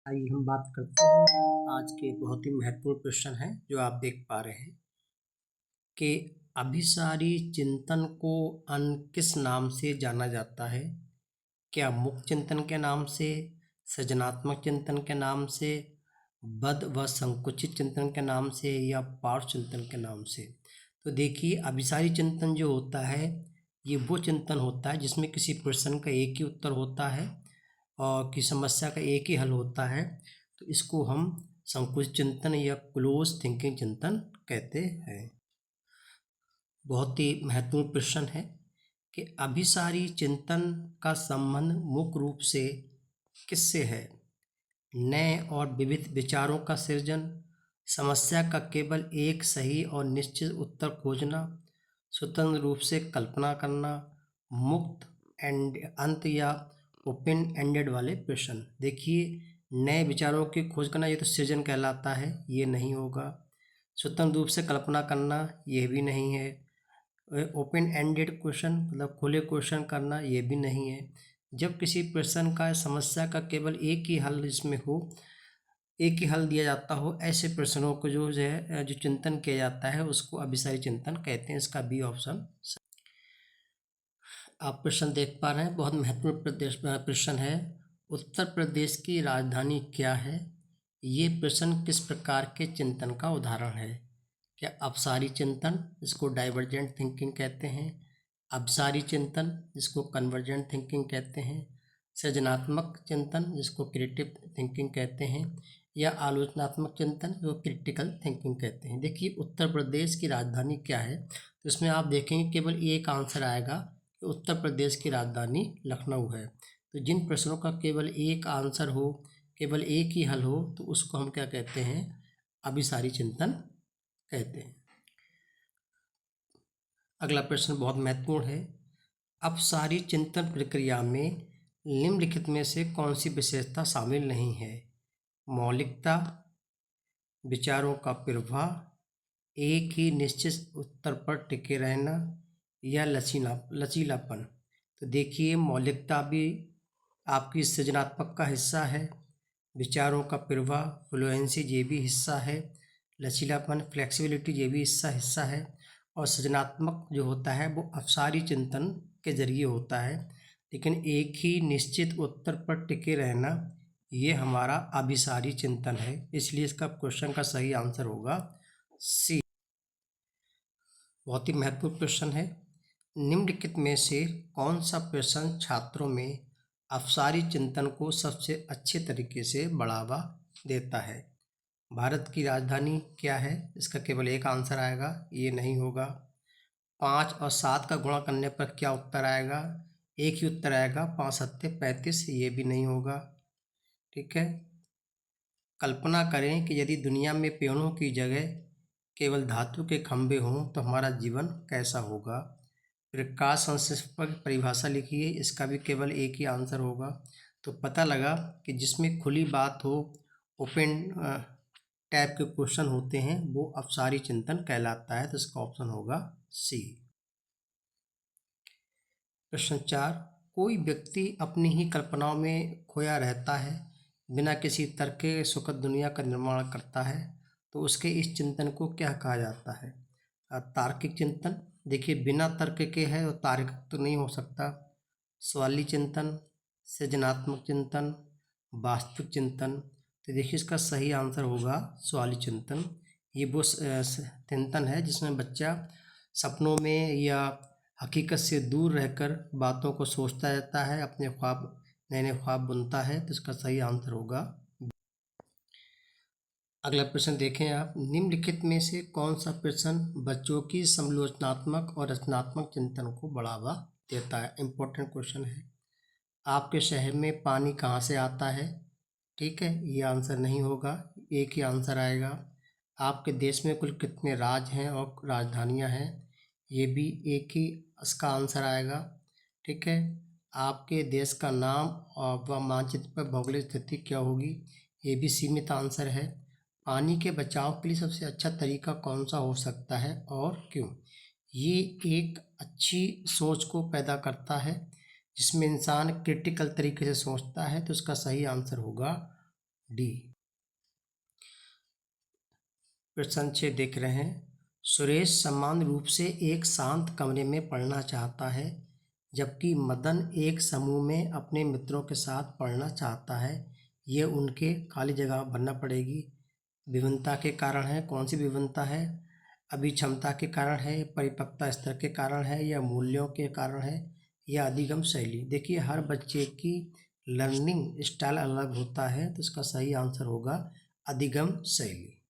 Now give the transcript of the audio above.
आइए हम बात करते हैं आज के बहुत ही महत्वपूर्ण प्रश्न है जो आप देख पा रहे हैं कि अभिसारी चिंतन को अन्य किस नाम से जाना जाता है। क्या मुक्त चिंतन के नाम से, सृजनात्मक चिंतन के नाम से, बद्ध व संकुचित चिंतन के नाम से या पार्श्व चिंतन के नाम से। तो देखिए, अभिसारी चिंतन जो होता है ये वो चिंतन होता है जिसमें किसी प्रश्न का एक ही उत्तर होता है और की समस्या का एक ही हल होता है। तो इसको हम संकुचित चिंतन या क्लोज थिंकिंग चिंतन कहते हैं। बहुत ही महत्वपूर्ण प्रश्न है कि अभिसारी चिंतन का संबंध मुख्य रूप से किससे है। नए और विविध विचारों का सृजन, समस्या का केवल एक सही और निश्चित उत्तर खोजना, स्वतंत्र रूप से कल्पना करना, मुक्त एंड अंत या ओपन एंडेड वाले प्रश्न। देखिए, नए विचारों की खोज करना ये तो सृजन कहलाता है, ये नहीं होगा। स्वतंत्र रूप से कल्पना करना ये भी नहीं है। ओपन एंडेड क्वेश्चन मतलब खुले क्वेश्चन करना ये भी नहीं है। जब किसी प्रश्न का समस्या का केवल एक ही हल इसमें हो, एक ही हल दिया जाता हो, ऐसे प्रश्नों को जो है जो चिंतन किया जाता है उसको अभिसारी चिंतन कहते हैं। इसका बी ऑप्शन। आप प्रश्न देख पा रहे हैं, बहुत महत्वपूर्ण प्रश्न है। उत्तर प्रदेश की राजधानी क्या है। ये प्रश्न किस प्रकार के चिंतन का उदाहरण है। क्या अपसारी चिंतन, जिसको डाइवर्जेंट थिंकिंग कहते हैं, अभिसारी चिंतन जिसको कन्वर्जेंट थिंकिंग कहते हैं, सृजनात्मक चिंतन जिसको क्रिएटिव थिंकिंग कहते हैं, या आलोचनात्मक चिंतन जो क्रिटिकल थिंकिंग कहते हैं। देखिए, उत्तर प्रदेश की राजधानी क्या है, तो इसमें आप देखेंगे केवल एक आंसर आएगा कि उत्तर प्रदेश की राजधानी लखनऊ है। तो जिन प्रश्नों का केवल एक आंसर हो, केवल एक ही हल हो, तो उसको हम क्या कहते हैं, अभिसारी चिंतन कहते हैं। अगला प्रश्न बहुत महत्वपूर्ण है। अपसारी चिंतन प्रक्रिया में निम्नलिखित में से कौन सी विशेषता शामिल नहीं है। मौलिकता, विचारों का प्रवाह, एक ही निश्चित उत्तर पर टिके रहना, या लचीलापन। तो देखिए, मौलिकता भी आपकी सृजनात्मक का हिस्सा है, विचारों का प्रवाह फ्लुएंसी ये भी हिस्सा है, लचीलापन फ्लेक्सिबिलिटी ये भी हिस्सा है, और सृजनात्मक जो होता है वो अपसारी चिंतन के जरिए होता है। लेकिन एक ही निश्चित उत्तर पर टिके रहना ये हमारा अभिसारी चिंतन है, इसलिए इसका क्वेश्चन का सही आंसर होगा सी। बहुत ही महत्वपूर्ण प्रश्न है। निम्नलिखित में से कौन सा प्रश्न छात्रों में अपसारी चिंतन को सबसे अच्छे तरीके से बढ़ावा देता है। भारत की राजधानी क्या है, इसका केवल एक आंसर आएगा, ये नहीं होगा। 5 और 7 का गुणा करने पर क्या उत्तर आएगा, एक ही उत्तर आएगा, 5 सत्ते 35, ये भी नहीं होगा। ठीक है। कल्पना करें कि यदि दुनिया में पेड़ों की जगह केवल धातु के खंभे हों तो हमारा जीवन कैसा होगा। प्रकाश संश्लेषण पर परिभाषा लिखिए, इसका भी केवल एक ही आंसर होगा। तो पता लगा कि जिसमें खुली बात हो, ओपन टाइप के क्वेश्चन होते हैं, वो अपसारी चिंतन कहलाता है। तो इसका ऑप्शन होगा सी। प्रश्न 4। कोई व्यक्ति अपनी ही कल्पनाओं में खोया रहता है, बिना किसी तर्क के सुखद दुनिया का निर्माण करता है, तो उसके इस चिंतन को क्या कहा जाता है। तार्किक चिंतन। देखिए, बिना तर्क के है तो तार्किक तो नहीं हो सकता। सवाली चिंतन, सृजनात्मक चिंतन, वास्तविक चिंतन। तो देखिए, इसका सही आंसर होगा सवाली चिंतन। ये वो चिंतन है जिसमें बच्चा सपनों में या हकीकत से दूर रहकर बातों को सोचता रहता है, अपने ख्वाब नए नए ख्वाब बुनता है। तो इसका सही आंसर होगा। अगला प्रश्न देखें आप। निम्नलिखित में से कौन सा प्रश्न बच्चों की समालोचनात्मक और रचनात्मक चिंतन को बढ़ावा देता है। इम्पोर्टेंट क्वेश्चन है। आपके शहर में पानी कहाँ से आता है। ठीक है, ये आंसर नहीं होगा, एक ही आंसर आएगा। आपके देश में कुल कितने राज्य हैं और राजधानियाँ हैं, ये भी एक ही इसका आंसर आएगा। ठीक है। आपके देश का नाम और व मानचित्र पर भौगोलिक स्थिति क्या होगी, ये भी सीमित आंसर है। पानी के बचाव के लिए सबसे अच्छा तरीका कौन सा हो सकता है और क्यों। ये एक अच्छी सोच को पैदा करता है जिसमें इंसान क्रिटिकल तरीके से सोचता है। तो इसका सही आंसर होगा डी। प्रश्न 6 देख रहे हैं। सुरेश समान रूप से एक शांत कमरे में पढ़ना चाहता है, जबकि मदन एक समूह में अपने मित्रों के साथ पढ़ना चाहता है। ये उनके खाली जगह भरना पड़ेगी। विभिन्नता के कारण है, कौन सी विभिन्नता है? अभिक्षमता के कारण है, परिपक्वता स्तर के कारण है, या मूल्यों के कारण है, या अधिगम शैली? देखिए, हर बच्चे की लर्निंग स्टाइल अलग होता है, तो इसका सही आंसर होगा अधिगम शैली।